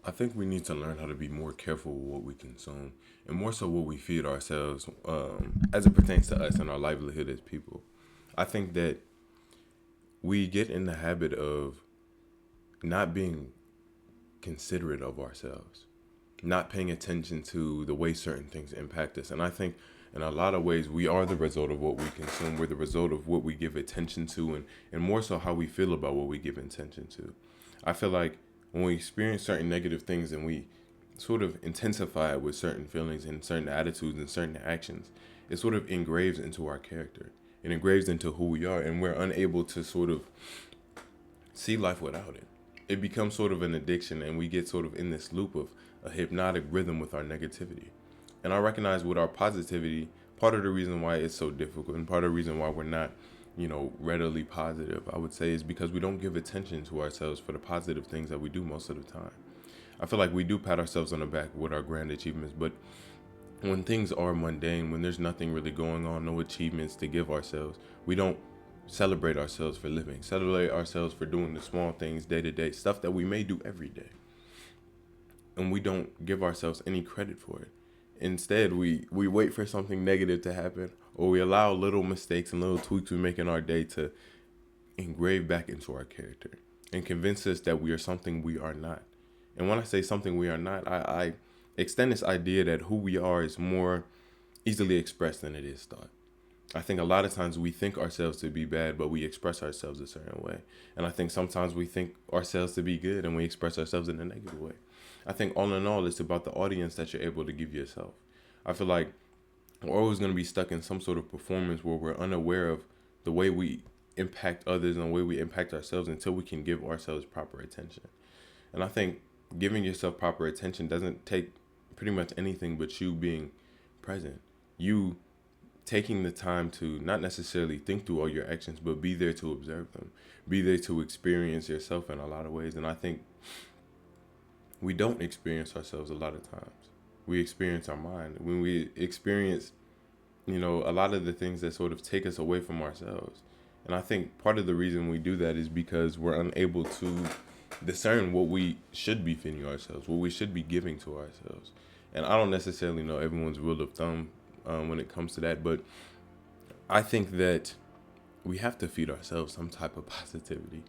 I think we need to learn how to be more careful with what we consume and more so what we feed ourselves as it pertains to us and our livelihood as people. I think that we get in the habit of not being considerate of ourselves, not paying attention to the way certain things impact us. And I think in a lot of ways, we are the result of what we consume. We're the result of what we give attention to, and more so how we feel about what we give attention to. I feel like when we experience certain negative things and we sort of intensify it with certain feelings and certain attitudes and certain actions, it sort of engraves into our character. It engraves into who we are, and we're unable to sort of see life without it. It becomes sort of an addiction, and we get sort of in this loop of a hypnotic rhythm with our negativity. And I recognize with our positivity, part of the reason why it's so difficult and part of the reason why we're not, readily positive, I would say, is because we don't give attention to ourselves for the positive things that we do most of the time. I feel like we do pat ourselves on the back with our grand achievements, but when things are mundane, when there's nothing really going on, no achievements to give ourselves, we don't celebrate ourselves for living, celebrate ourselves for doing the small things day to day, stuff that we may do every day. And we don't give ourselves any credit for it. Instead, we wait for something negative to happen, or we allow little mistakes and little tweaks we make in our day to engrave back into our character and convince us that we are something we are not. And when I say something we are not, I extend this idea that who we are is more easily expressed than it is thought. I think a lot of times we think ourselves to be bad, but we express ourselves a certain way. And I think sometimes we think ourselves to be good and we express ourselves in a negative way. I think all in all, it's about the audience that you're able to give yourself. I feel like we're always going to be stuck in some sort of performance where we're unaware of the way we impact others and the way we impact ourselves until we can give ourselves proper attention. And I think giving yourself proper attention doesn't take pretty much anything but you being present. You taking the time to not necessarily think through all your actions, but be there to observe them, be there to experience yourself in a lot of ways. And I think we don't experience ourselves a lot of times. We experience our mind. When we experience, a lot of the things that sort of take us away from ourselves. And I think part of the reason we do that is because we're unable to discern what we should be feeding ourselves, what we should be giving to ourselves. And I don't necessarily know everyone's rule of thumb when it comes to that, but I think that we have to feed ourselves some type of positivity.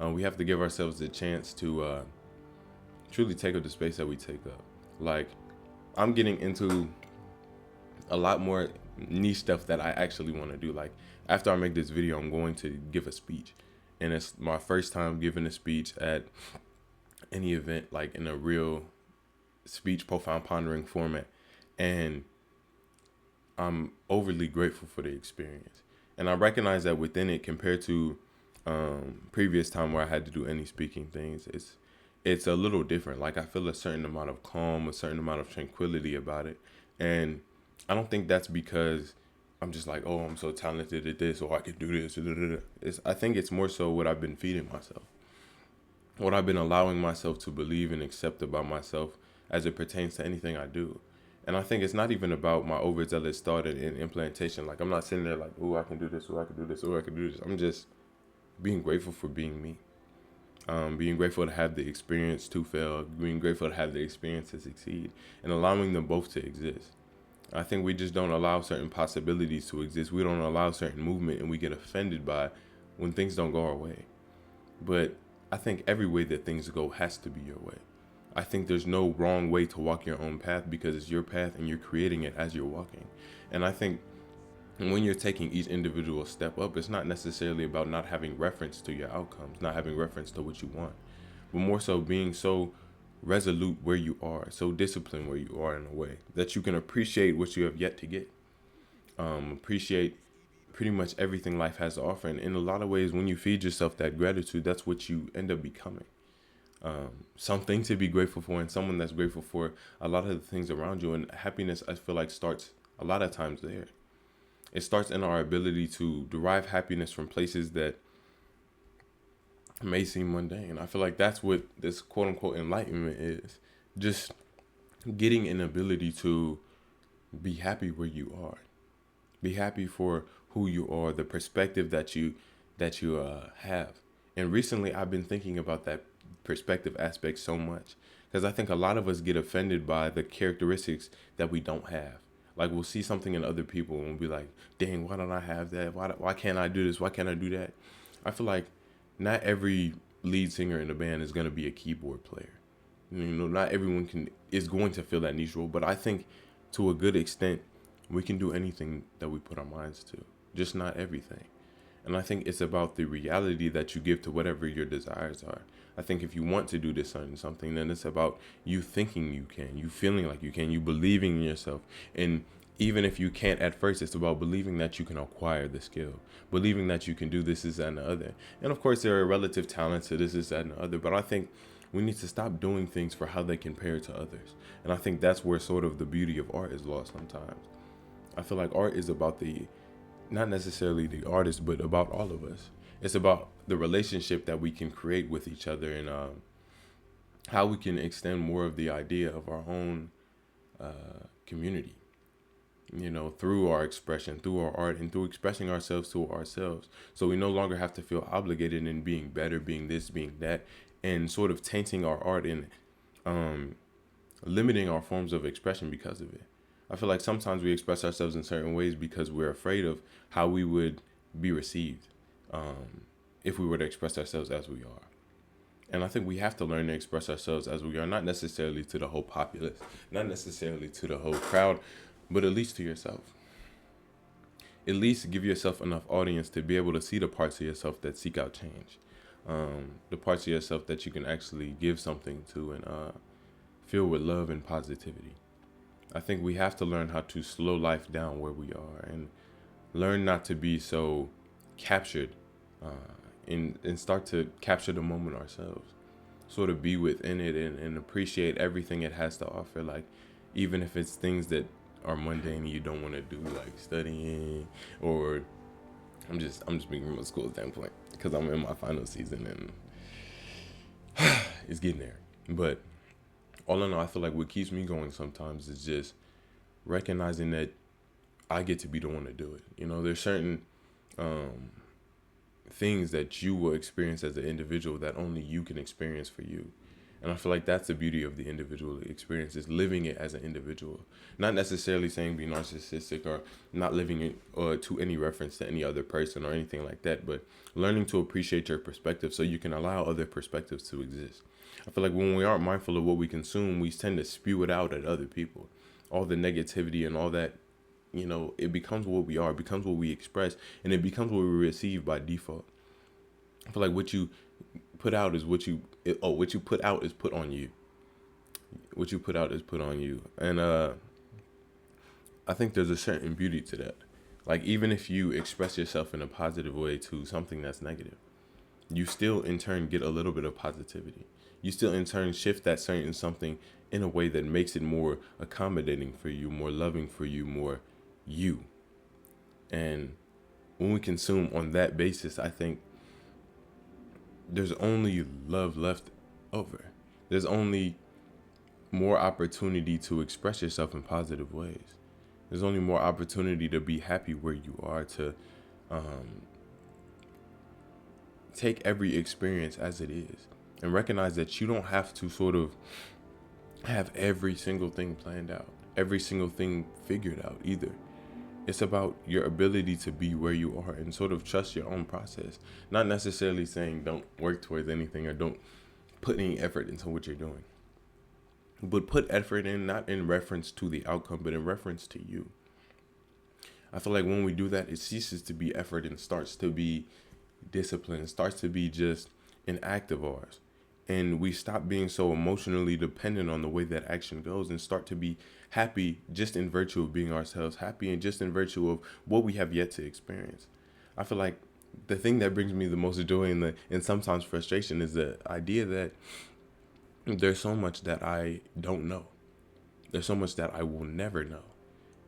We have to give ourselves a chance to truly take up the space that we take up. Like, I'm getting into a lot more niche stuff that I actually want to do. Like, after I make this video, I'm going to give a speech. And it's my first time giving a speech at any event, like in a real speech, profound, pondering format. And I'm overly grateful for the experience. And I recognize that within it, compared to previous time where I had to do any speaking things, it's a little different. Like, I feel a certain amount of calm, a certain amount of tranquility about it. And I don't think that's because I'm just like, oh, I'm so talented at this, or I can do this. I think it's more so what I've been feeding myself, what I've been allowing myself to believe and accept about myself as it pertains to anything I do. And I think it's not even about my overzealous thought and implementation. Like, I'm not sitting there like, oh, I can do this, or I can do this, or I can do this. I'm just being grateful for being me. Being grateful to have the experience to fail, being grateful to have the experience to succeed, and allowing them both to exist. I think we just don't allow certain possibilities to exist. We don't allow certain movement, and we get offended by when things don't go our way. But I think every way that things go has to be your way. I think there's no wrong way to walk your own path because it's your path and you're creating it as you're walking. And I think when you're taking each individual step up, it's not necessarily about not having reference to your outcomes, not having reference to what you want, but more so being so resolute where you are, so disciplined where you are in a way that you can appreciate what you have yet to get. Appreciate pretty much everything life has to offer. And in a lot of ways, when you feed yourself that gratitude, that's what you end up becoming. Something to be grateful for and someone that's grateful for a lot of the things around you. And happiness, I feel like, starts a lot of times there. It starts in our ability to derive happiness from places that may seem mundane. I feel like that's what this quote unquote enlightenment is. Just getting an ability to be happy where you are. Be happy for who you are, the perspective that you have. And recently I've been thinking about perspective aspect so much, because I think a lot of us get offended by the characteristics that we don't have. Like we'll see something in other people and we'll be like, "Dang, why don't I have that? Why can't I do this? Why can't I do that?" I feel like not every lead singer in a band is going to be a keyboard player. Not everyone can is going to fill that niche role, but I think to a good extent we can do anything that we put our minds to, just not everything. And I think it's about the reality that you give to whatever your desires are. I think if you want to do this certain something, then it's about you thinking you can, you feeling like you can, you believing in yourself. And even if you can't at first, it's about believing that you can acquire the skill, believing that you can do this, and the other. And of course, there are relative talents to this, that, and the other. But I think we need to stop doing things for how they compare to others. And I think that's where sort of the beauty of art is lost sometimes. I feel like art is about not necessarily the artist, but about all of us. It's about the relationship that we can create with each other, and how we can extend more of the idea of our own community, through our expression, through our art, and through expressing ourselves to ourselves. So we no longer have to feel obligated in being better, being this, being that, and sort of tainting our art and limiting our forms of expression because of it. I feel like sometimes we express ourselves in certain ways because we're afraid of how we would be received if we were to express ourselves as we are. And I think we have to learn to express ourselves as we are, not necessarily to the whole populace, not necessarily to the whole crowd, but at least to yourself. At least give yourself enough audience to be able to see the parts of yourself that seek out change, the parts of yourself that you can actually give something to and fill with love and positivity. I think we have to learn how to slow life down where we are and learn not to be so captured and start to capture the moment ourselves. Sort of be within it and appreciate everything it has to offer. Like, even if it's things that are mundane and you don't want to do, like studying, or I'm just speaking from a school standpoint because I'm in my final season and it's getting there. But all in all, I feel like what keeps me going sometimes is just recognizing that I get to be the one to do it. There's certain things that you will experience as an individual that only you can experience for you. And I feel like that's the beauty of the individual experience, is living it as an individual. Not necessarily saying be narcissistic or not living it to any reference to any other person or anything like that, but learning to appreciate your perspective so you can allow other perspectives to exist. I feel like when we aren't mindful of what we consume, we tend to spew it out at other people. All the negativity and all that, it becomes what we are, it becomes what we express, and it becomes what we receive by default. I feel like what you put out is what you put out is put on you. What you put out is put on you. And I think there's a certain beauty to that. Like, even if you express yourself in a positive way to something that's negative, you still in turn get a little bit of positivity. You still in turn shift that certain something in a way that makes it more accommodating for you, more loving for you, more you. And when we consume on that basis, I think there's only love left over. There's only more opportunity to express yourself in positive ways. There's only more opportunity to be happy where you are, to take every experience as it is, and recognize that you don't have to sort of have every single thing planned out, every single thing figured out either. It's about your ability to be where you are and sort of trust your own process. Not necessarily saying don't work towards anything or don't put any effort into what you're doing, but put effort in, not in reference to the outcome, but in reference to you. I feel like when we do that, it ceases to be effort and starts to be discipline. It starts to be just an act of ours. And we stop being so emotionally dependent on the way that action goes and start to be happy just in virtue of being ourselves, happy and just in virtue of what we have yet to experience. I feel like the thing that brings me the most joy and sometimes frustration is the idea that there's so much that I don't know. There's so much that I will never know.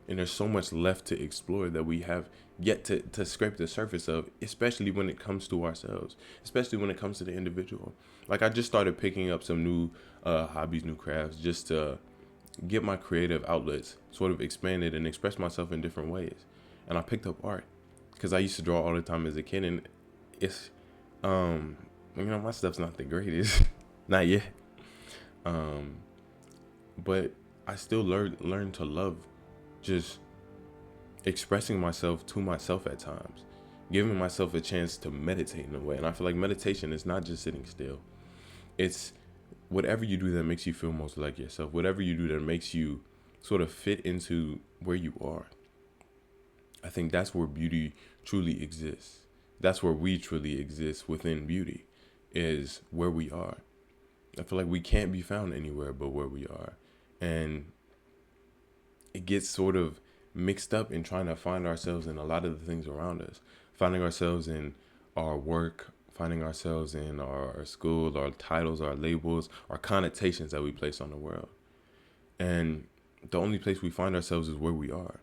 And there's so much left to explore that we have yet to scrape the surface of, especially when it comes to ourselves, especially when it comes to the individual. Like, I just started picking up some new hobbies, new crafts, just to get my creative outlets sort of expanded and express myself in different ways. And I picked up art because I used to draw all the time as a kid, and it's my stuff's not the greatest. Not yet. Um, but I still learn to love just expressing myself to myself at times, giving myself a chance to meditate in a way. And I feel like meditation is not just sitting still. It's whatever you do that makes you feel most like yourself, whatever you do that makes you sort of fit into where you are. I think that's where beauty truly exists. That's where we truly exist within beauty, is where we are. I feel like we can't be found anywhere but where we are. And it gets sort of mixed up in trying to find ourselves in a lot of the things around us, finding ourselves in our work, finding ourselves in our school, our titles, our labels, our connotations that we place on the world. And the only place we find ourselves is where we are.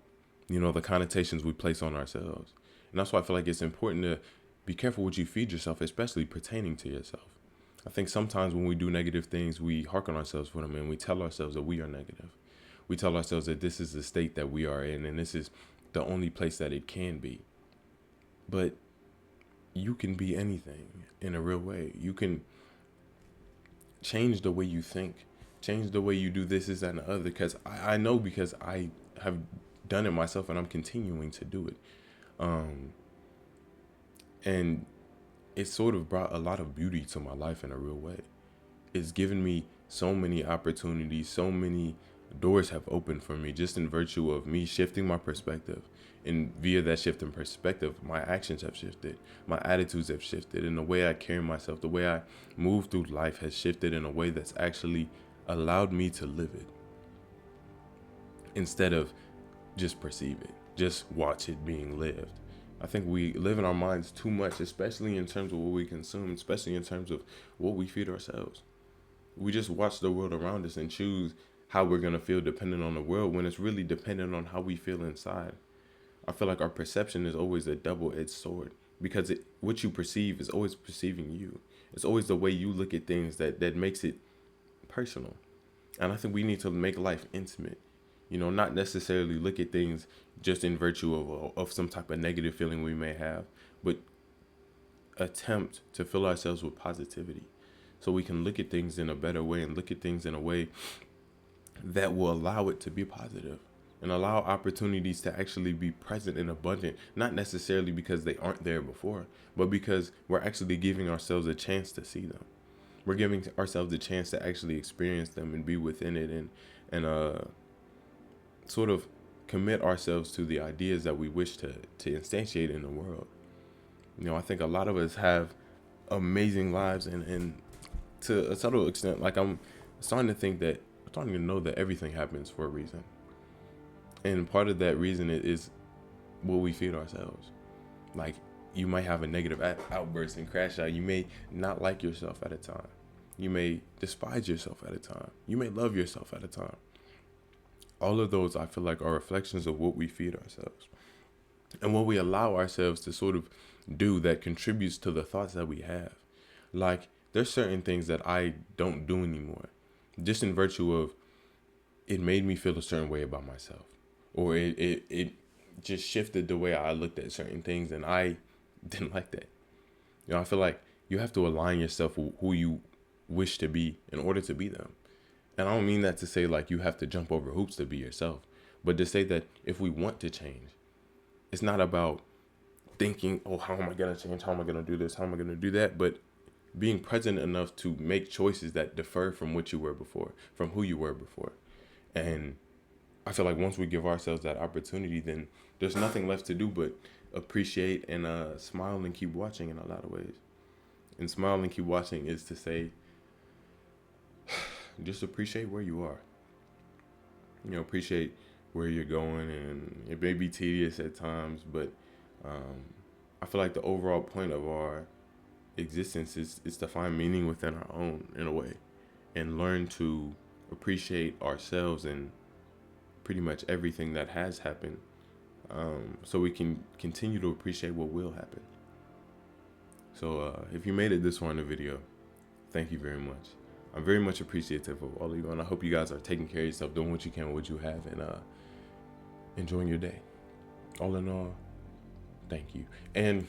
You know, the connotations we place on ourselves. And that's why I feel like it's important to be careful what you feed yourself, especially pertaining to yourself. I think sometimes when we do negative things, we hearken ourselves for them and we tell ourselves that we are negative. We tell ourselves that this is the state that we are in and this is the only place that it can be. But you can be anything in a real way. You can change the way you think, change the way you do this, and the other. Because I know, because I have done it myself and I'm continuing to do it. And it sort of brought a lot of beauty to my life in a real way. It's given me so many opportunities, so many doors have opened for me just in virtue of me shifting my perspective. And via that shift in perspective, my actions have shifted, my attitudes have shifted, and the way I carry myself, the way I move through life has shifted in a way that's actually allowed me to live it instead of just perceive it, just watch it being lived. I think we live in our minds too much, especially in terms of what we consume, especially in terms of what we feed ourselves. We just watch the world around us and choose how we're going to feel dependent on the world when it's really dependent on how we feel inside. I feel like our perception is always a double-edged sword because what you perceive is always perceiving you. It's always the way you look at things that makes it personal. And I think we need to make life intimate. You know, not necessarily look at things just in virtue of some type of negative feeling we may have, but attempt to fill ourselves with positivity so we can look at things in a better way and look at things in a way that will allow it to be positive and allow opportunities to actually be present and abundant, not necessarily because they aren't there before, but because we're actually giving ourselves a chance to see them. We're giving ourselves a chance to actually experience them and be within it and sort of commit ourselves to the ideas that we wish to instantiate in the world. You know, I think a lot of us have amazing lives and to a subtle extent, like I'm starting to think that I'm starting to know that everything happens for a reason. And part of that reason is what we feed ourselves. Like, you might have a negative outburst and crash out. You may not like yourself at a time. You may despise yourself at a time. You may love yourself at a time. All of those, I feel like, are reflections of what we feed ourselves and what we allow ourselves to sort of do that contributes to the thoughts that we have. Like, there's certain things that I don't do anymore, just in virtue of it made me feel a certain way about myself, or it just shifted the way I looked at certain things, and I didn't like that. You know, I feel like you have to align yourself with who you wish to be in order to be them. And I don't mean that to say like you have to jump over hoops to be yourself, but to say that if we want to change, it's not about thinking, oh, how am I going to change? How am I going to do this? How am I going to do that? But being present enough to make choices that differ from what you were before, from who you were before. And I feel like once we give ourselves that opportunity, then there's nothing left to do but appreciate and smile and keep watching in a lot of ways. And smile and keep watching is to say, just appreciate where you are. You know, appreciate where you're going, and it may be tedious at times, but I feel like the overall point of our existence is to find meaning within our own, in a way, and learn to appreciate ourselves and pretty much everything that has happened, so we can continue to appreciate what will happen. So if you made it this far in the video, thank you very much. I'm very much appreciative of all of you, and I hope you guys are taking care of yourself, doing what you can with what you have, and enjoying your day. All in all, thank you. And